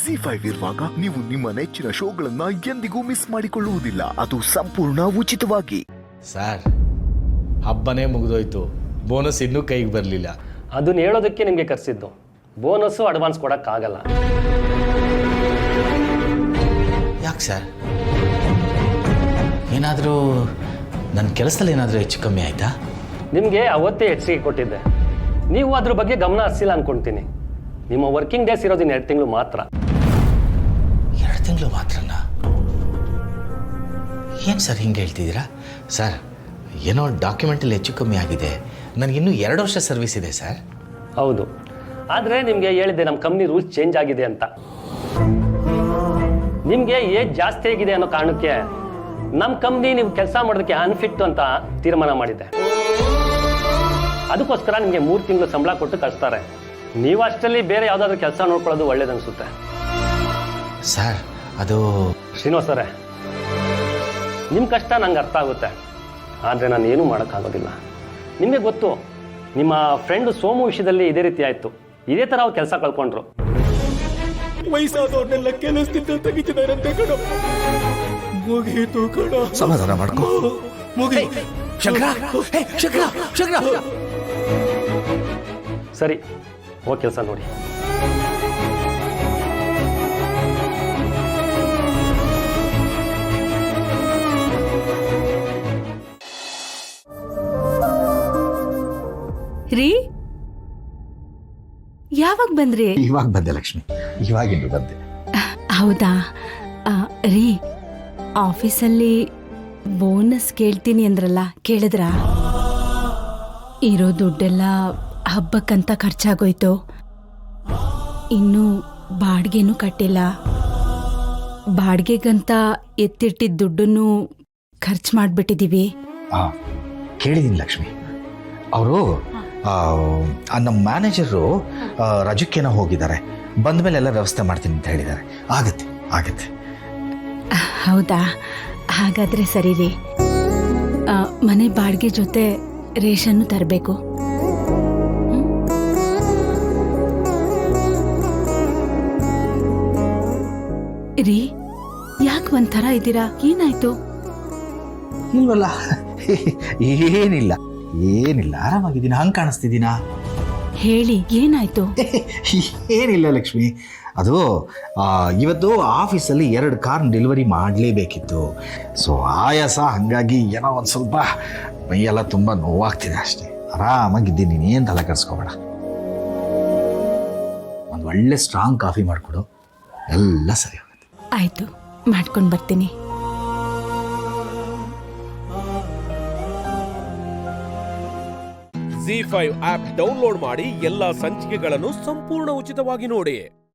ZEE5 ಇರುವಾಗ ನೀವು ನಿಮ್ಮ ನೆಚ್ಚಿನ ಶೋಗಳನ್ನ ಎಂದಿಗೂ ಮಿಸ್ ಮಾಡಿಕೊಳ್ಳುವುದಿಲ್ಲ. ಅದು ಸಂಪೂರ್ಣ ಉಚಿತವಾಗಿ. ಸರ್, ಹಬ್ಬನೇ ಮುಗಿದೋಯ್ತು, ಬೋನಸ್ ಇನ್ನೂ ಕೈಗೆ ಬರಲಿಲ್ಲ. ಅದನ್ನ ಹೇಳೋದಕ್ಕೆ ನಿಮಗೆ ಕರೆಸಿದ್ದು. Bonus advance ಕೊಡೋಕ್ಕಾಗಲ್ಲ. ಯಾಕೆ ಸರ್? ಏನಾದರೂ ನನ್ನ ಕೆಲಸದಲ್ಲಿ ಏನಾದರೂ ಹೆಚ್ಚು ಕಮ್ಮಿ ಆಯಿತಾ? ನಿಮಗೆ ಅವತ್ತೇ ಎಚ್ಚರಿಕೆ ಕೊಟ್ಟಿದ್ದೆ. ನೀವು ಅದ್ರ ಬಗ್ಗೆ ಗಮನ ಹರಿಸಿಲ್ಲ ಅನ್ಕೊಳ್ತೀನಿ. ನಿಮ್ಮ ವರ್ಕಿಂಗ್ ಡೇಸ್ ಇರೋದಿನ 2 ತಿಂಗಳು ಮಾತ್ರ. 2 ತಿಂಗಳು ಮಾತ್ರನಾ? ಏನು ಸರ್ ಹಿಂಗೆ ಹೇಳ್ತಿದ್ದೀರಾ? ಸರ್, ಏನೋ ಡಾಕ್ಯುಮೆಂಟಲ್ಲಿ ಹೆಚ್ಚು ಕಮ್ಮಿ ಆಗಿದೆ. ನನಗಿನ್ನೂ 2 ವರ್ಷ ಸರ್ವಿಸ್ ಇದೆ ಸರ್. ಹೌದು, ಆದರೆ ನಿಮಗೆ ಹೇಳಿದ್ದೆ ನಮ್ಮ ಕಂಪ್ನಿ ರೂಲ್ಸ್ ಚೇಂಜ್ ಆಗಿದೆ ಅಂತ. ನಿಮಗೆ ಏಜ್ ಜಾಸ್ತಿ ಆಗಿದೆ ಅನ್ನೋ ಕಾರಣಕ್ಕೆ ನಮ್ಮ ಕಂಪ್ನಿ ನೀವು ಕೆಲಸ ಮಾಡೋದಕ್ಕೆ ಅನ್ಫಿಟ್ ಅಂತ ತೀರ್ಮಾನ ಮಾಡಿದೆ. ಅದಕ್ಕೋಸ್ಕರ ನಿಮಗೆ 3 ತಿಂಗಳು ಸಂಬಳ ಕೊಟ್ಟು ಕಳಿಸ್ತಾರೆ. ನೀವು ಅಷ್ಟರಲ್ಲಿ ಬೇರೆ ಯಾವುದಾದ್ರೂ ಕೆಲಸ ನೋಡ್ಕೊಳ್ಳೋದು ಒಳ್ಳೇದನ್ಸುತ್ತೆ. ಸರ್, ಅದು ಶ್ರೀನಿವಾಸರೇ, ನಿಮ್ಮ ಕಷ್ಟ ನಂಗೆ ಅರ್ಥ ಆಗುತ್ತೆ, ಆದರೆ ನಾನು ಏನೂ ಮಾಡೋಕ್ಕಾಗೋದಿಲ್ಲ. ನಿಮಗೆ ಗೊತ್ತು, ನಿಮ್ಮ ಫ್ರೆಂಡು ಸೋಮು ವಿಷಯದಲ್ಲಿ ಇದೇ ರೀತಿ ಆಯಿತು. ಇದೇ ಥರ ಅವ್ರು ಕೆಲಸ ಕಳ್ಕೊಂಡ್ರು. ವಯಸ್ಸಾದವ್ರನ್ನೆಲ್ಲ ಕೆಲಸದಿಂದ ತೆಗಿತಿದಾರಂತೆ ಕಣೋ. ಮುಗೀತು ಕಣೋ. ಸಮಾಧಾನ ಮಾಡ್ಕೋ. ಸರಿ, ಹೋಗಿ ಕೆಲಸ ನೋಡಿ. ರೀ, ಯಾವಾಗ ಬಂದ್ರಿ? ಇವಾಗ ಬಂದೆ ಲಕ್ಷ್ಮಿ, ಇವಾಗಿಂದು ಬಂದೆ. ಹೌದಾ? ರೀ, ಆಫೀಸಲ್ಲಿ ಬೋನಸ್ ಕೇಳ್ತೀನಿ ಅಂದ್ರಲ್ಲ, ಕೇಳಿದ್ರಾ? ಇರೋ ದುಡ್ಡೆಲ್ಲ ಹಬ್ಬಕ್ಕಂತ ಖರ್ಚಾಗೋಯ್ತು. ಇನ್ನು ಬಾಡಿಗೆನೂ ಕಟ್ಟಿಲ್ಲ. ಬಾಡಿಗೆಗಂತ ಎತ್ತಿಟ್ಟಿದ್ದ ದುಡ್ಡನ್ನು ಖರ್ಚು ಮಾಡಿಬಿಟ್ಟಿದ್ದೀವಿ. ಕೇಳಿದ್ದೀನಿ ಲಕ್ಷ್ಮಿ. ಅವರು ನಮ್ಮ ಮ್ಯಾನೇಜರು ರಜಕ್ಕೇನೋ ಹೋಗಿದ್ದಾರೆ, ಬಂದ ಮೇಲೆ ಎಲ್ಲ ವ್ಯವಸ್ಥೆ ಮಾಡ್ತೀನಿ ಅಂತ ಹೇಳಿದ್ದಾರೆ. ಆಗತ್ತೆ. ಹೌದಾ? ಹಾಗಾದ್ರೆ ಸರಿ ರೀ. ಮನೆ ಬಾಡಿಗೆ ಜೊತೆ ರೇಷನ್ನು ತರಬೇಕು. ರೀ, ಯಾಕೆ ಒಂಥರ ಇದ್ದೀರಾ? ಏನಾಯ್ತು? ಇಲ್ವಲ್ಲ, ಏನಿಲ್ಲ, ಆರಾಮಾಗಿದ್ದೀನಿ. ಹಂಗೆ ಕಾಣಿಸ್ತಿದ್ದೀನಾ? ಹೇಳಿ, ಏನಾಯ್ತು? ಏನಿಲ್ಲ ಲಕ್ಷ್ಮಿ, ಅದು ಇವತ್ತು ಆಫೀಸಲ್ಲಿ 2 ಕಾರ್ ಡೆಲಿವರಿ ಮಾಡಲೇಬೇಕಿತ್ತು. ಸೊ ಆಯಾಸ, ಹಾಗಾಗಿ ಏನೋ ಒಂದು ಸ್ವಲ್ಪ ಮೈಯೆಲ್ಲ ತುಂಬ ನೋವಾಗ್ತಿದೆ ಅಷ್ಟೇ. ಆರಾಮಾಗಿದ್ದೀನಿ, ನೀನೇನು ತಲೆ ಕೆಡಿಸ್ಕೋಬೇಡ. ಒಂದು ಒಳ್ಳೆ ಸ್ಟ್ರಾಂಗ್ ಕಾಫಿ ಮಾಡಿಕೊಡು, ಎಲ್ಲ ಸರಿ ಹೋಗುತ್ತೆ. ಆಯ್ತು, ಮಾಡ್ಕೊಂಡು ಬರ್ತೀನಿ. ZEE5 ಆಪ್ ಡೌನ್ಲೋಡ್ ಮಾಡಿ ಎಲ್ಲಾ ಸಂಚಿಕೆಗಳನ್ನು ಸಂಪೂರ್ಣ ಉಚಿತವಾಗಿ ನೋಡಿ.